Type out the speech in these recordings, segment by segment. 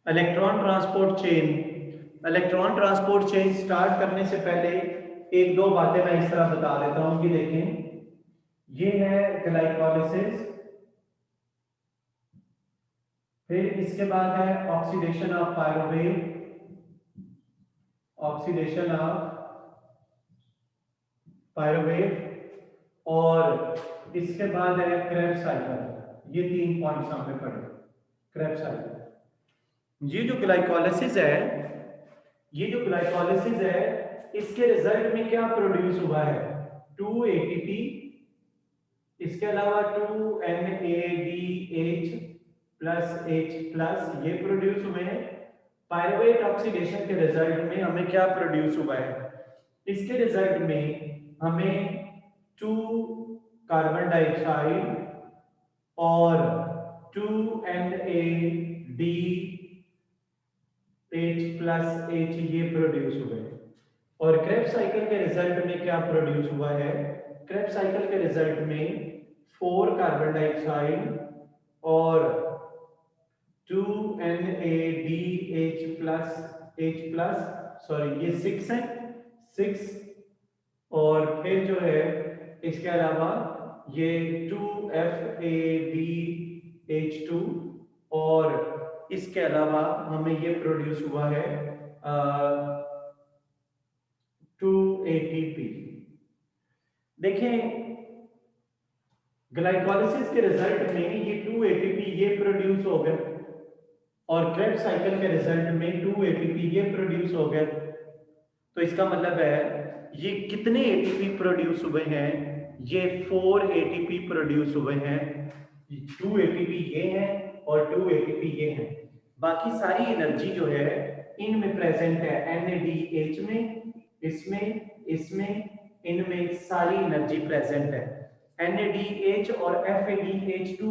Electron transport chain start करने से पहले एक दो बातें मैं इस तरह बता देता हूं कि देखें, ये है ग्लाइकोलाइसिस, फिर इसके बाद है oxidation of pyruvate, oxidation of pyruvate, और इसके बाद है क्रेब्स साइकिल। ये 3 पॉइंट्स हमने पढ़े। क्रेब्स साइकिल, ये जो ग्लाइकोलाइसिस है इसके रिजल्ट में क्या प्रोड्यूस हुआ है? 2 एटीपी, इसके अलावा 2 NADH प्लस H प्लस, ये प्रोड्यूस हुए हैं। पायरुवेट ऑक्सीडेशन के रिजल्ट में हमें क्या प्रोड्यूस हुआ है? इसके रिजल्ट में हमें 2 कार्बन डाइऑक्साइड और 2 NADH प्लस H ये प्रोड्यूस हुए। और क्रेब्स साइकिल के रिजल्ट में क्या प्रोड्यूस हुआ है? क्रेब्स साइकिल के रिजल्ट में 4 कार्बन डाइऑक्साइड और 2 NADH plus H plus, sorry ये 6 है, 6, और फिर जो है इसके अलावा ये 2FADH2, और इसके अलावा हमें ये प्रोड्यूस हुआ है 2 ATP। देखें, ग्लाइकोलाइसिस के रिजल्ट में ये 2 ATP ये प्रोड्यूस हो गए, और क्रेब्स साइकिल के रिजल्ट में 2 ATP ये प्रोड्यूस हो गए। तो इसका मतलब है ये कितने ATP प्रोड्यूस हुए हैं? ये 4 ATP प्रोड्यूस हुए हैं। 2 ATP ये हैं और 2 ATP ये हैं। बाकी सारी एनर्जी जो है इनमें प्रेजेंट है, NADH में, इसमें, इसमें, इनमें सारी एनर्जी प्रेजेंट है। NADH और FADH2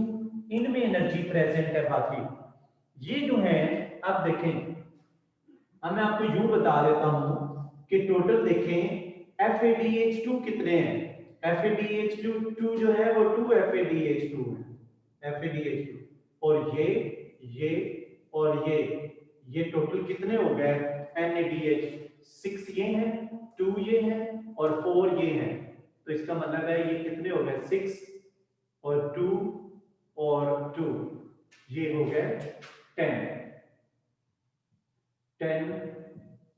इनमें एनर्जी प्रेजेंट है। बाकी ये जो है, अब देखें, अब मैं आपको यूं बता देता हूं कि टोटल देखें FADH2 कितने हैं। FADH2 जो है वो 2 FADH2 है, FADH2, और ये और ये टोटल कितने हो गए? NADH 6 ये हैं, 2 ये हैं और 4 ये हैं। तो इसका मतलब है ये कितने हो गए? 6 और 2 और 2, ये हो गए 10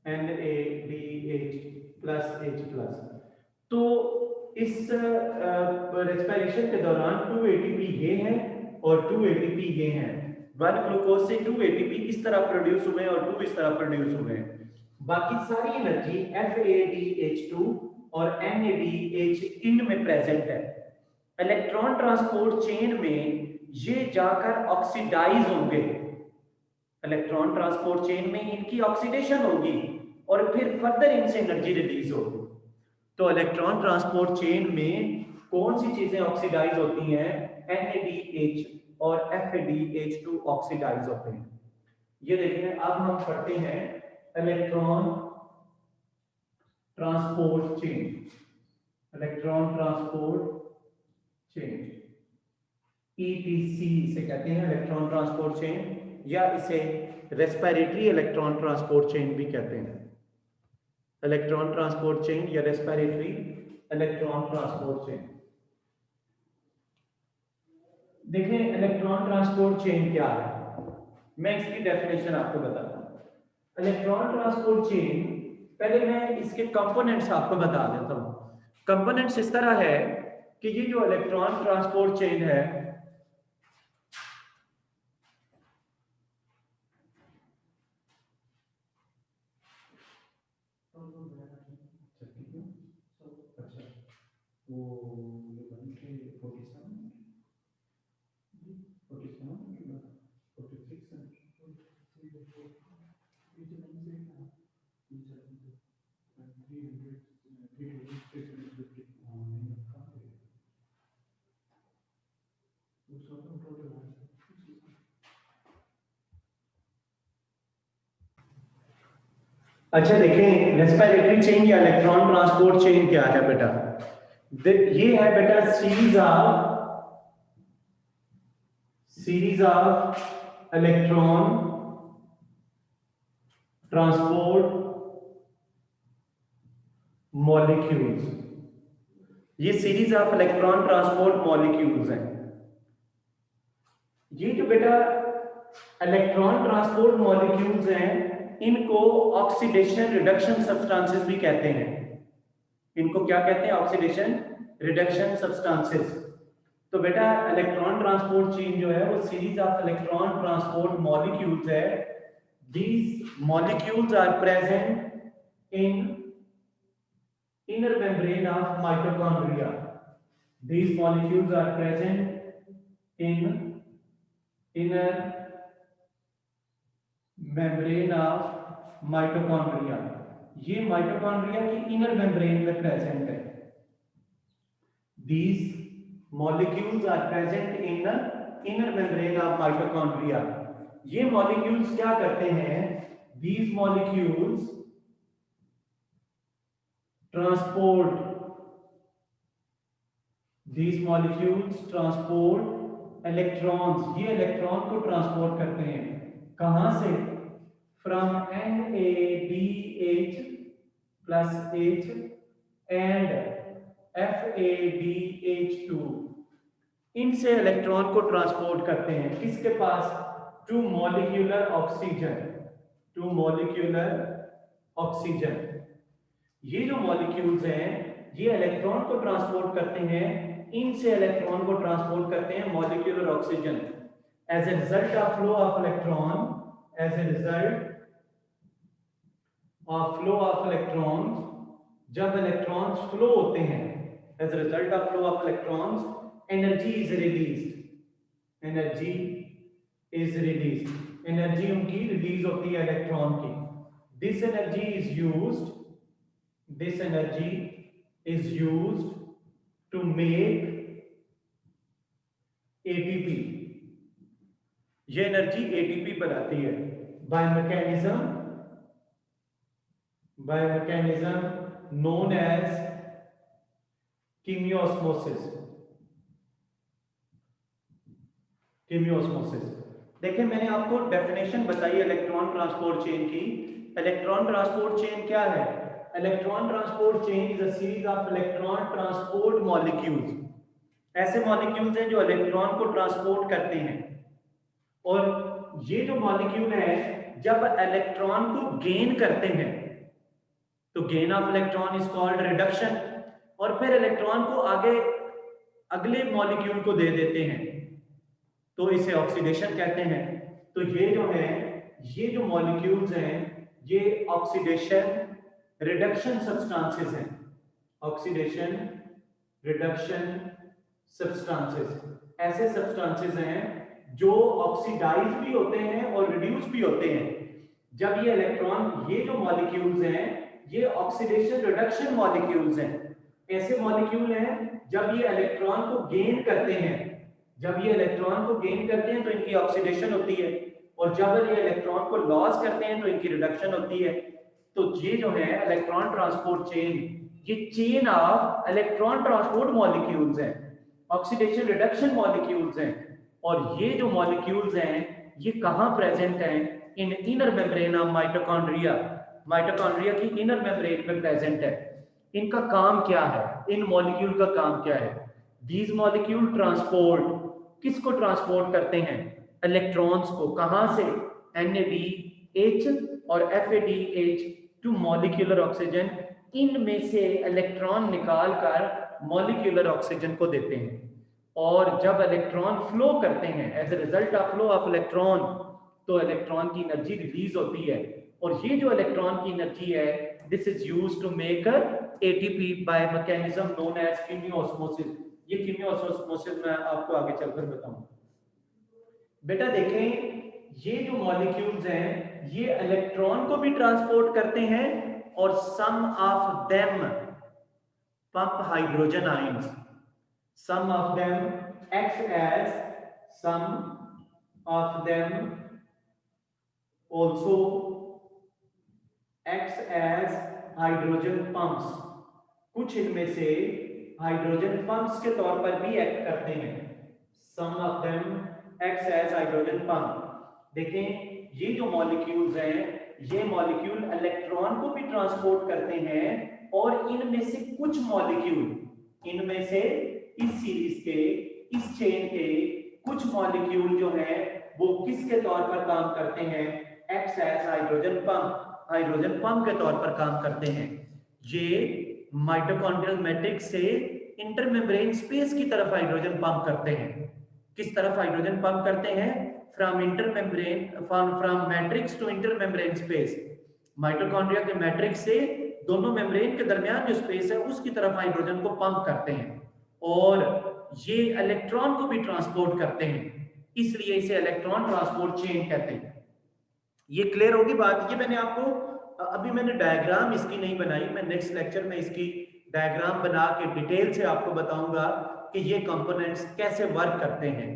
NADH प्लस H प्लस। तो इस रेस्पिरेशन के दौरान 2 ATP ये हैं और 2 ATP ये हैं। 1 ग्लूकोज से 2 ATP इस तरह प्रोड्यूस हुए हैं और 2 इस तरह प्रोड्यूस हुए हैं। बाकी सारी एनर्जी FADH2 और NADH इनमें प्रेजेंट है। इलेक्ट्रॉन ट्रांसपोर्ट चेन में ये जाकर ऑक्सीडाइज होंगे। इलेक्ट्रॉन ट्रांसपोर्ट चेन में इनकी ऑक्सीडेशन होगी और फिर फर्दर इनसे एनर्जी रिलीज होगी। तो इलेक्ट्रॉन ट्रांसपोर्ट चेन में कौन सी चीजें ऑक्सीडाइज होती हैं? NADH और FADH2 ऑक्सीडाइज होते हैं। ये देखिए, अब हम पढ़ते हैं electron transport chain. Electron transport chain ETC इसे कहते हैं, इलेक्ट्रॉन ट्रांसपोर्ट चेन, या इसे रेस्पिरेटरी इलेक्ट्रॉन ट्रांसपोर्ट चेन भी कहते हैं। इलेक्ट्रॉन ट्रांसपोर्ट चेन या रेस्पिरेटरी इलेक्ट्रॉन ट्रांसपोर्ट चेन। देखें, इलेक्ट्रॉन ट्रांसपोर्ट चेन क्या है, मैं इसकी डेफिनेशन आपको बताता हूं। इलेक्ट्रॉन ट्रांसपोर्ट चेन, पहले मैं इसके कंपोनेंट्स आपको बता देता हूं। कंपोनेंट्स इस तरह है कि ये जो इलेक्ट्रॉन ट्रांसपोर्ट चेन है, अच्छा देखें, रेस्पिरेटरी चेन या इलेक्ट्रॉन ट्रांसपोर्ट चेन क्या है बेटा? ये है बेटा series of electron transport molecules, ये series of electron transport molecules हैं। ये जो बेटा इलेक्ट्रॉन ट्रांसपोर्ट मॉलिक्यूल्स हैं, इनको ऑक्सीडेशन रिडक्शन सब्सटेंसेस भी कहते हैं। इनको क्या कहते हैं? Oxidation reduction substances. तो बेटा इलेक्ट्रॉन ट्रांसपोर्ट चेन जो है वो series of electron transport molecules है। These molecules are present in inner membrane of mitochondria. These molecules are present in inner membrane of mitochondria. ये माइटोकॉन्ड्रिया की इनर मेम्ब्रेन में present है। These molecules are present in the inner membrane of mitochondria. ये molecules क्या करते हैं? These molecules transport electrons, ये electron को ट्रांसपोर्ट करते हैं। कहां से? From NADH plus H and FADH2, इनसे इलेक्ट्रॉन को ट्रांसपोर्ट करते हैं। किसके पास? To molecular oxygen. ये जो मॉलिक्यूल्स हैं ये इलेक्ट्रॉन को ट्रांसपोर्ट करते हैं, इनसे इलेक्ट्रॉन को ट्रांसपोर्ट करते हैं molecular oxygen. As a result of flow of electron, जब इलेक्ट्रॉन्स फ्लो होते हैं, as a result of flow of electrons, energy is released. Energy उनकी रिलीज होती है इलेक्ट्रॉन की। This energy is used to make ATP. ये energy ATP बनाती है by mechanism known as chemiosmosis। देखिए मैंने आपको डेफिनेशन बताई इलेक्ट्रॉन ट्रांसपोर्ट चेन की। इलेक्ट्रॉन ट्रांसपोर्ट चेन क्या है? Electron transport chain is a series of electron transport molecules. ऐसे मॉलिक्यूल्स हैं जो इलेक्ट्रॉन को ट्रांसपोर्ट करते हैं, और ये जो मॉलिक्यूल है जब इलेक्ट्रॉन को गेन करते हैं तो gain of electron is called reduction, और फिर इलेक्ट्रॉन को आगे अगले मॉलिक्यूल को दे देते हैं तो इसे ऑक्सीडेशन कहते हैं। तो ये जो मॉलिक्यूल्स हैं ये ऑक्सीडेशन रिडक्शन सब्सटेंसेस हैं। ऑक्सीडेशन रिडक्शन सब्सटेंसेस ऐसे सब्सटेंसेस हैं जो ऑक्सीडाइज भी होते हैं और रिड्यूस भी होते हैं। जब ये जो मॉलिक्यूल्स हैं ये ऑक्सीडेशन रिडक्शन मॉलिक्यूल्स हैं। ऐसे मॉलिक्यूल हैं जब ये इलेक्ट्रॉन को गेन करते हैं, तो इनकी ऑक्सीडेशन होती है, और जब ये इलेक्ट्रॉन को लॉस करते हैं तो इनकी रिडक्शन होती है। तो ये जो है इलेक्ट्रॉन ट्रांसपोर्ट चेन, ये chain of electron transport molecules हैं, ऑक्सीडेशन रिडक्शन मॉलिक्यूल्स हैं। और ये जो मॉलिक्यूल्स हैं ये कहां प्रेजेंट हैं? इन inner membrane of mitochondria. Mitochondria की इनर मेम्ब्रेन में प्रेजेंट है। इनका काम क्या है? इन मॉलिक्यूल का काम क्या है? दीज मॉलिक्यूल ट्रांसपोर्ट, किसको ट्रांसपोर्ट करते हैं? इलेक्ट्रॉन्स को। कहां से? NADH और FADH टू मॉलिक्यूलर ऑक्सीजन। इनमें से इलेक्ट्रॉन निकालकर मॉलिक्यूलर ऑक्सीजन को देते हैं, और जब इलेक्ट्रॉन फ्लो करते हैं as a result of flow of electron तो इलेक्ट्रॉन की एनर्जी रिलीज होती है, और ये जो इलेक्ट्रॉन की एनर्जी है this is used to make ATP by mechanism known as chemiosmosis. ये कीमियोस्मोसिस मैं आपको आगे चलकर बताऊंगा। बेटा देखें ये जो मॉलिक्यूल्स हैं ये इलेक्ट्रॉन को भी ट्रांसपोर्ट करते हैं, और some of them pump hydrogen ions. Some of them also acts as hydrogen pumps। कुछ इनमें से हाइड्रोजन पंप्स के तौर पर भी एक्ट करते हैं। Some of them acts as hydrogen pump। देखें ये जो मॉलिक्यूल्स हैं, ये मॉलिक्यूल इलेक्ट्रॉन को भी ट्रांसपोर्ट करते हैं, और इनमें से कुछ मॉलिक्यूल, इनमें से इस सीरीज के, इस चेन के कुछ मॉलिक्यूल जो है वो किसके तौर पर काम करते हैं, act as hydrogen pump, hydrogen pump के तौर पर काम करते हैं। ये माइटोकॉन्ड्रियल मैट्रिक्स से इंटरमेम्ब्रेन स्पेस की तरफ हाइड्रोजन पंप करते हैं। किस तरफ हाइड्रोजन पंप करते हैं? From intermembrane, from matrix to intermembrane space. Mitochondria के मैट्रिक्स से दोनों मेम्ब्रेन के दरमियान जो स्पेस है उसकी तरफ हाइड्रोजन को पंप करते हैं, और ये इलेक्ट्रॉन को भी ट्रांसपोर्ट करते हैं, इसलिए इसे इलेक्ट्रॉन ट्रांसपोर्ट चेन कहते हैं। ये क्लियर होगी बात? ये मैंने आपको अभी मैंने डायग्राम इसकी नहीं बनाई, मैं नेक्स्ट लेक्चर में इसकी डायग्राम बना के डिटेल से आपको बताऊंगा कि ये कंपोनेंट्स कैसे वर्क करते हैं,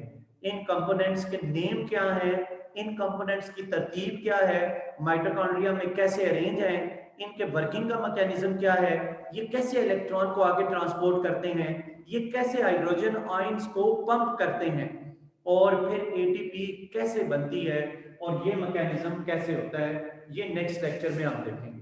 इन कंपोनेंट्स के नेम क्या है, इन कंपोनेंट्स की तरतीब क्या है, माइटोकॉन्ड्रिया में कैसे अरेंज हैं, इनके वर्किंग का मैकेनिज्म क्या है, ये कैसे इलेक्ट्रॉन को आगे ट्रांसपोर्ट करते हैं, ये कैसे हाइड्रोजन आयंस को पंप करते हैं, और फिर एटीपी कैसे बनती है, और ये मैकेनिज्म कैसे होता है, ये नेक्स्ट लेक्चर में हम देखेंगे।